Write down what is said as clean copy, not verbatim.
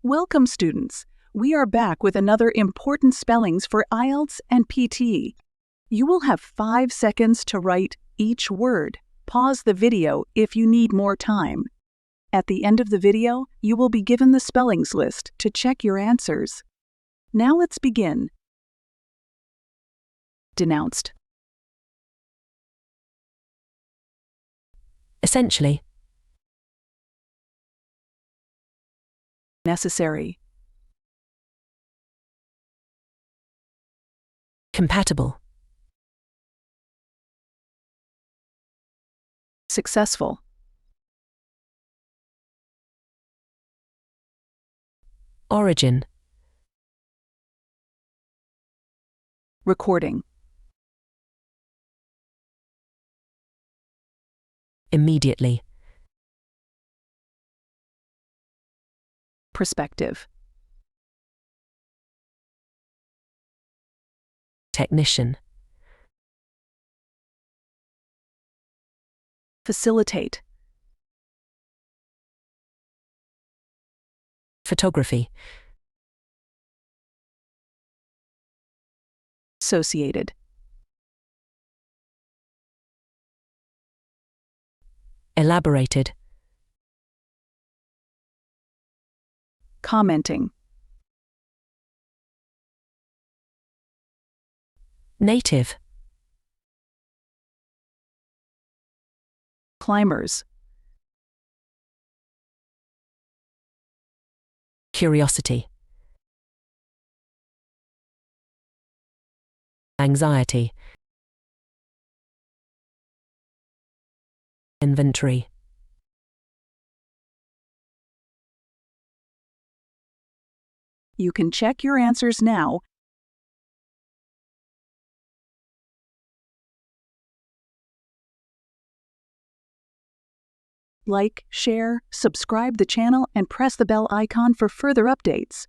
Welcome, students. We are back with another important spellings for IELTS and PT. You will have 5 seconds to write each word. Pause the video if you need more time. At the end of the video, you will be given the spellings list to check your answers. Now let's begin. Denounced. Essentially. Necessary. Compatible. Successful. Origin. Recording. Immediately. Perspective. Technician. Facilitate. Photography. Associated. Elaborated. Commenting. Native. Climbers. Curiosity. Anxiety. Inventory. You can check your answers now. Like, share, subscribe the channel, and press the bell icon for further updates.